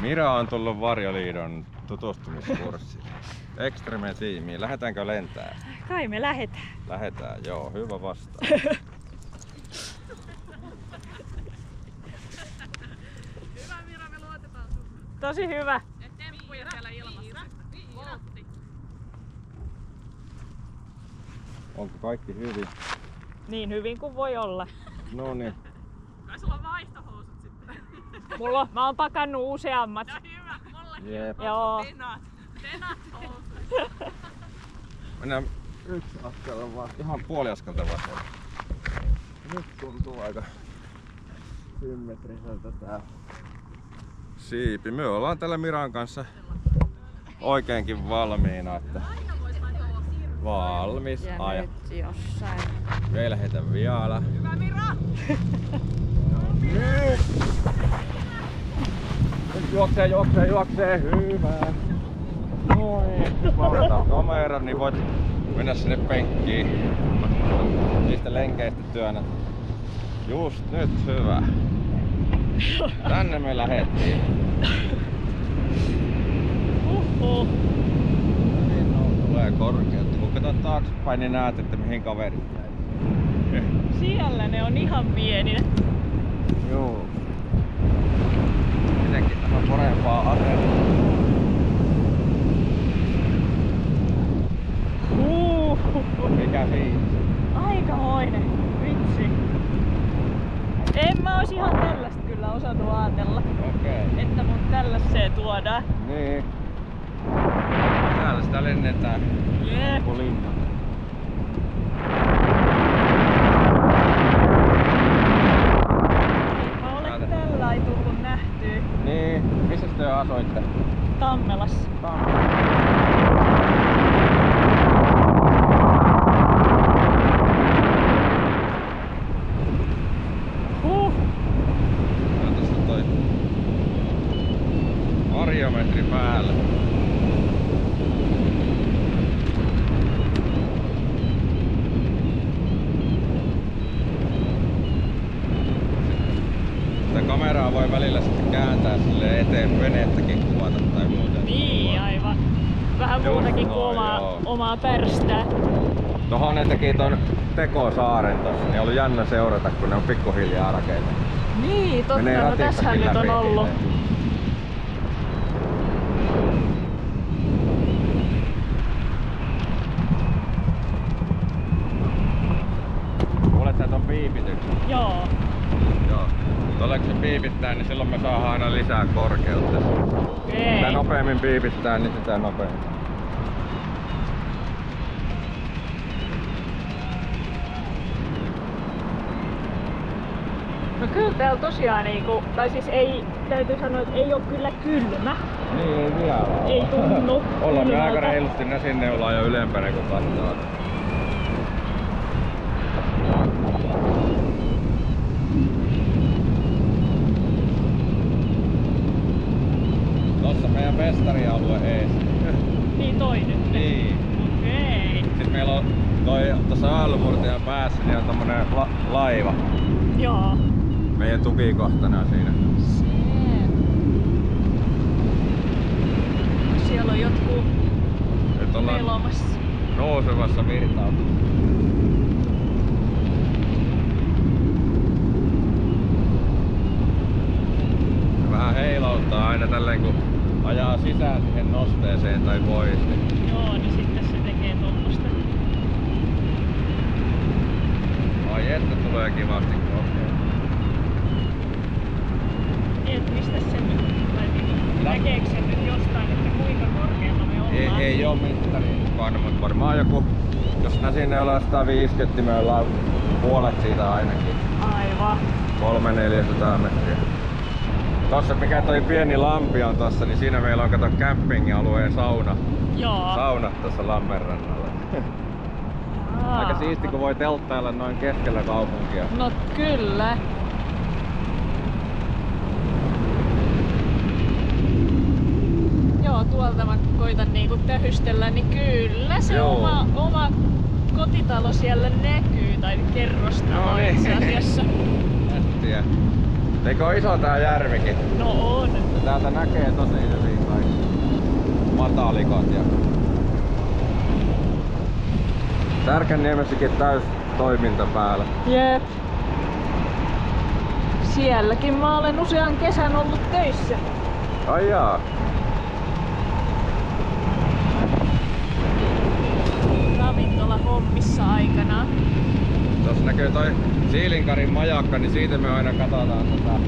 Mira on tullut Varjoliidon tutustumiskurssille. Extreme-tiimiin. Lähdetäänkö lentää? Kai me lähdetään. Lähdetään, joo. Hyvä vastaus. Hyvä Mira, me luotetaan sun. Tosi hyvä. Temppuja siellä ilmassa. Voltti. Onko kaikki hyvin? Niin hyvin kuin voi olla. No niin. Kai sulla on vaihtohousut sitten. Mä oon pakannut useammat. No hyvä, mullakin. Jep. Joo. Tenat housut. Mennään yksi askel vaan. Ihan puoli askelta vastaan. Nyt tuntuu aika symmetriseltä tää siipi. Me ollaan tällä Miran kanssa oikeinkin valmiina, että valmis Ja aja. nyt jossain. Vielä heitä vielä. Hyvä Mira! Nyt juoksee. Hyvä. Noin. Vauhdetaan kameran, niin voit mennä sinne penkkiin. Niistä lenkeistä työnnät. Just nyt, hyvä. Tänne me lähettiin. Tulee korkeutta. Kun katsot taaksepäin, niin näet, että mihin kaverit jäi. Siellä ne on ihan pieninä. Joo. Mitenkin tämä parempaa asentoa. Mikä fiilis? Aikamoinen. Vitsi. En mä ois ihan tällaista kyllä osannut ajatella. Okei. Että mut tällaiseen tuodaan. Niin. Täällä sitä lennetään. Jep. Koko linna. Mä olen tällä ei tullut nähtyä. Niin. Missä te asuitte? Tammelassa. Tässä toi varjometri päällä. Sitä kameraa voi välillä sitten kääntää sille eteen venettäkin kuvata tai muuta. Niin, aivan. Vähän Joo, muutakin no, kuin joo. omaa pärstää. Tohon ne teki ton Tekosaaren tossa, niin oli jännä seurata, kun ne on pikkuhiljaa rakennettu. Niin, totta. Menee No ratissakin tässähän nyt on läpi. ollut. Kuulet sä ton piipityksen? Joo. Joo. Tuolla kun se piipittää, niin silloin me saadaan aina lisää korkeutta. Ei. Mitä nopeammin piipittää, niin sitä nopeammin. No kyllä täällä tosiaan niinku, tai siis ei, täytyy sanoa, että ei oo kyllä kylmä. Niin, vielä. Ei tunnu Ollaan me kylmältä. aika reilusti sinne ollaan jo ylempänä kun katsoo. Tossa meidän festarialue ees. Niin toi nyt. Niin. Okei. Sitten meillä on tossa aallonmurtajan päässä niin on tommonen laiva. Joo. Meidän tukikohtana siinä. Se. Siellä on jotkut Nyt ollaan melomassa. nousevassa virtauksessa. Vähän heilauttaa aina tälleen kun ajaa sisään siihen nosteeseen tai pois. Niin Joo, niin sitten se tekee tommosta. ai että tulee kivasti korkeaa. Et mistä se nyt, tai niinku, näkeekö se nyt jostain, että kuinka korkealla me ollaan? Ei oo mittariin mukana, mutta varmaan joku, jos nää sinne ollaan 150, me ollaan puolet siitä ainakin. Aivan. 300-400 metriä. Tossa mikä toi pieni lampi on tossa, niin siinä meillä on kato camping-alueen sauna. Joo. Saunat tossa lammenrannalla. Aika siisti kun voi telttailla noin keskellä kaupunkia. No kyllä. Joo, tuolta mä koitan niinku tähystellä, niin kyllä se Joo. oma kotitalo siellä näkyy, tai kerrostalo No niin. itse asiassa. Nättiä. Eikö ole iso tää järvikin? No on. Täältä näkee tosi hyvin kaikki matalikot ja Särkänniemessäkin täys toiminta päällä. Jep. Sielläkin mä olen usean kesän ollut töissä. Ai jaa. Ravintola hommissa aikanaan. Tuossa näkyy toi Siilinkarin majakka, niin siitä me aina katsotaan tätä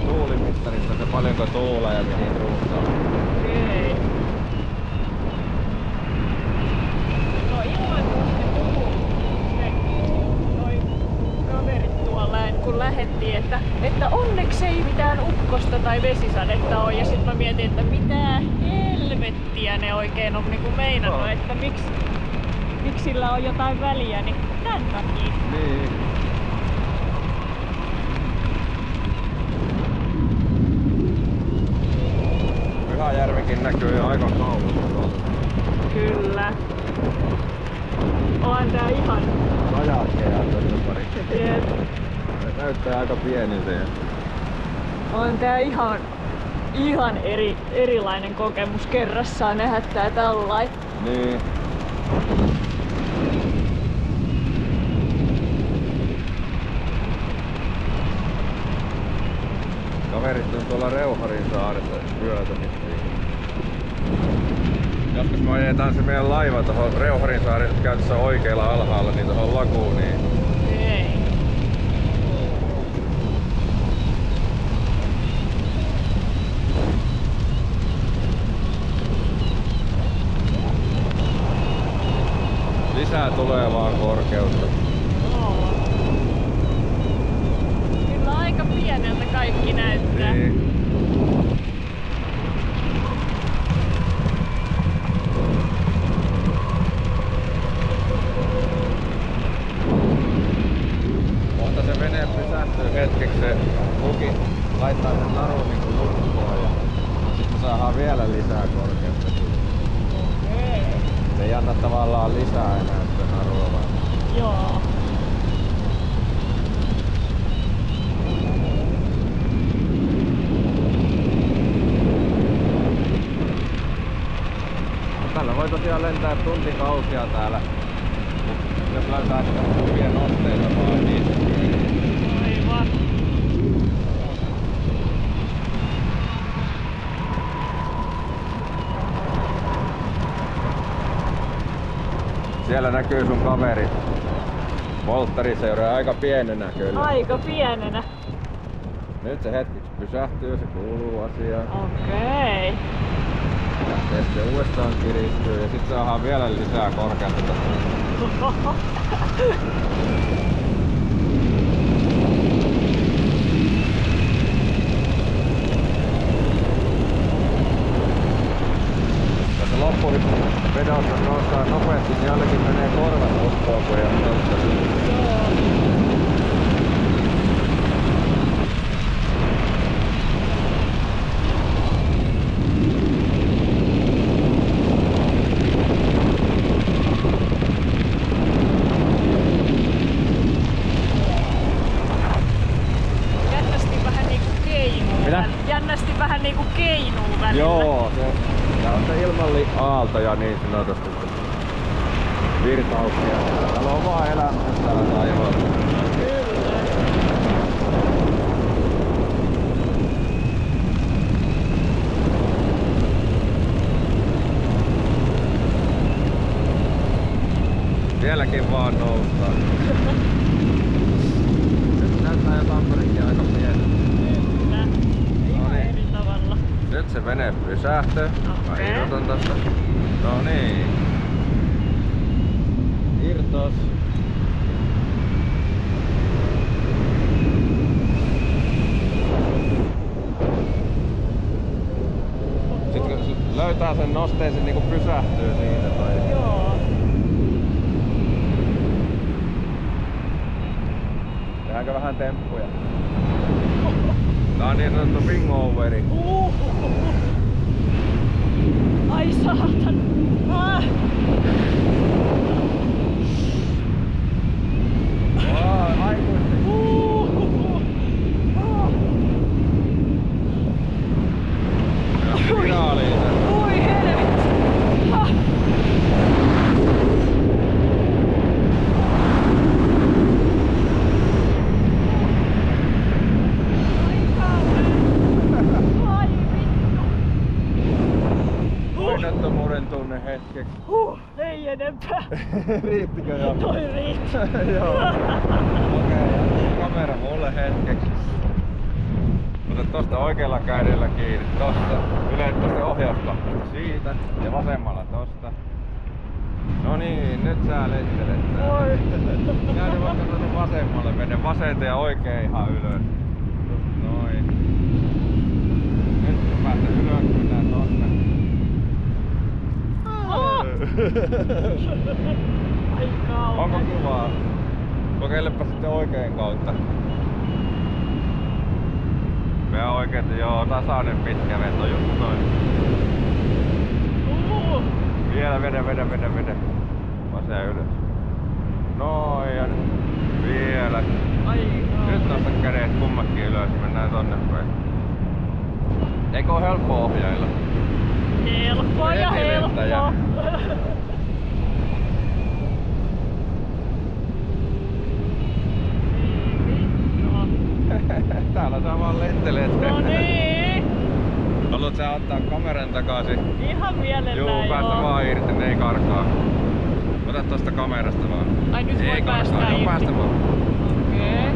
tuulimittarista, se paljonko tuulee ja mihin suuntaan. Okei. No ilman noi kaverit tuolla kun lähettiin, että onneksi ei mitään ukkosta tai vesisadetta ole. Ja sit mä mietin, että mitä helvettiä ne oikein on niinku meinannut, No. että miksi sillä on jotain väliä, niin tän takia. Niin. Pyhäjärvikin näkyy jo aika kauas tuolta. Kyllä. On tää ihan... Rajakkeja tässä pari. Jep. Se näyttää aika pieniltä. On tää ihan erilainen kokemus kerrassaan nähdä tää tällainen. Niin. Kaverit on tuolla Reuharin saaressa yötämistä. Joskus me ajetaan se meidän laiva tuohon Reuharin saarelle käytössä oikealla alhaalla, niin tuohon laguuniin. Ei. Lisää tulee vaan korkeutta. Oo. Kyllä aika pieneltä kaikki näyttää. Niin. Mutta se vene pysähtyy hetkeksi, se luki laittaa sen narun niinku lukkoon ja sitten saadaan vielä lisää korkeutta. Okei. Se ei anna tavallaan lisää enää sitä narua vaan. Joo. Tällä voi tosiaan lentää tuntikausia täällä. Jos löytää niitä hyviä nosteita vaan niin. Aivan. Siellä näkyy sun kaveri. Volttari seuraa aika pienenä kyllä. Aika pienenä. Nyt se hetkeksi pysähtyy, se kuuluu asiaan. Okei. Ja sitten uudestaan kiristyy ja sitten saadaan vielä lisää korkeutta tästä. Tässä loppuvedossa noustaan nopeasti, niin jollekin menee korvat lukkoon, kun ei ole totta. Jännästi vähän niinku keinuu välillä. Joo, tää on se ilmalliaaltoja niin sanotusti. Virtauksia. Täällä on vaan elämää täällä taivaalla. Kyllä. Vieläkin vaan noustaan. Nyt näyttää jo Tamperikin aika pieneltä. Kyllä. Ihan No niin. eri tavalla. Nyt se vene pysähtyy. Mä Okei. irrotan tästä. No niin. Irtos. Sitten kun löytää sen nosteen, se niinku pysähtyy siitä. Tai... Joo. Tehdäänkö vähän temppuja? Tää on niin sanottu wingoveri. Ai saatan. Ah. Aikuisten. toinen hetkeksi. Ei enempää. Riittikö jo? Toi riitti. Joo. Okei, kamera mulle hetkeksi. Ota tosta oikealla kädellä kiinni, tosta. Yleensä tosta ohjauskappista siitä ja vasemmalla tosta. No niin, nyt sä lentelet täällä. Oi. Käänny vaikka tonne vasemmalle, mene vasenta ja oikein ihan ylös. Just noin. Nyt kun päästä ylös, mennään tonne. Ai kauan. Onko kivaa? Kokeilepa sitten oikein kautta. Vähän oikein, joo, tasainen pitkä veto just noin. Vielä vedä. Vasen ylös. Noin ja vielä. Ai Nyt nosta kädet kummatkin ylös, mennään tonne päin. Eikö oo helppo ohjailla? Helppoa ja Vesilentäjä. helppoa. Täällä sä vaan lentelet. No niin. Haluat sä ottaa kameran takaisin? Ihan mielellään Juu, päästä joo. vaan irti, ne ei karkaa. Ota tosta kamerasta vaan. Ai nyt voi ei päästää karkaa, irti. joo päästä vaan. Okei.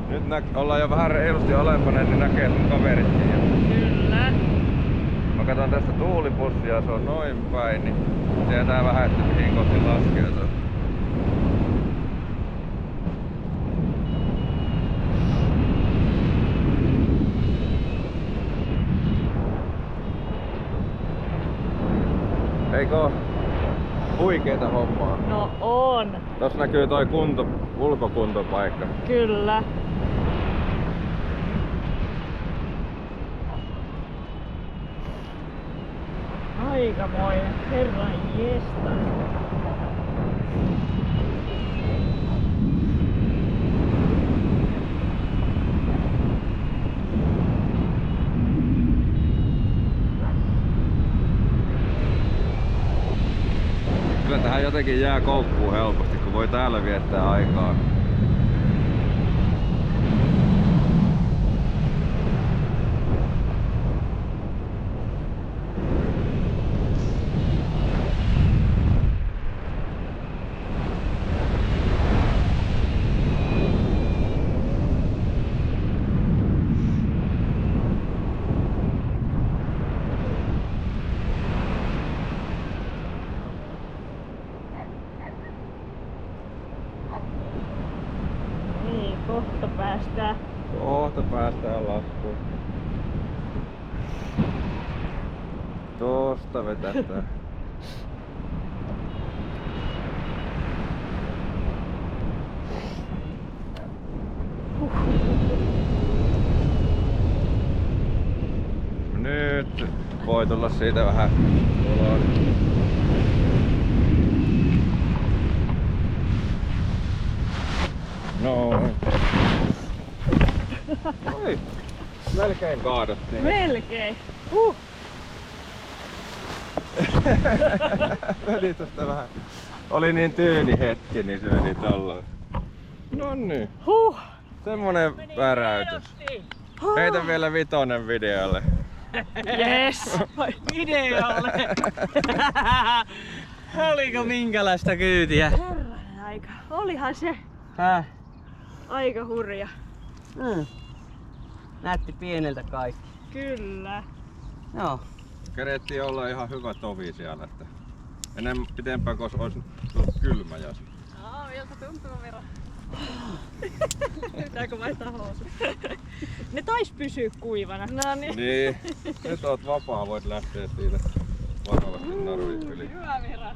Nyt ollaan jo vähän reilusti alempana, niin näkee sun kaveritkin jo. Kyllä. Mä katson tästä tuulipussia, se on noin päin, niin tietää vähän, että mihin kohti laskeutuu. Eikö oo huikeeta hommaa? No on. Tossa näkyy toi ulkokuntopaikka. Kyllä. Aikamoinen, herran jestas. Kyllä tähän jotenkin jää koukkuun helposti, kun voi täällä viettää aikaa. Niin, kohta päästään. Kohta päästään laskuun. Tosta vetästään. Nyt voi tulla siitä vähän ulos. No. Oi, melkein kaadottiin. Melkein. Meni tosta vähän. Oli niin tyyni hetki, niin se meni tollaan. Nonni. Semmonen väräytys. Heitä vielä 5 videolle. Yes. Videolle! Oliko minkälaista kyytiä? Herran aika. Olihan se Häh? aika hurja. Näytti pieneltä kaikki. Kyllä. Joo. Kerettiin olla ihan hyvä tovi siellä, että enemmän pitempään, koska olisi tullut kylmä jos. Miltä tuntuu Mira? Pitääkö vaihtaa housut? Ne tais pysyä kuivana. No niin. Niin, nyt oot vapaa, voit lähteä siitä vakavasti narvin yli. Hyvä Mira.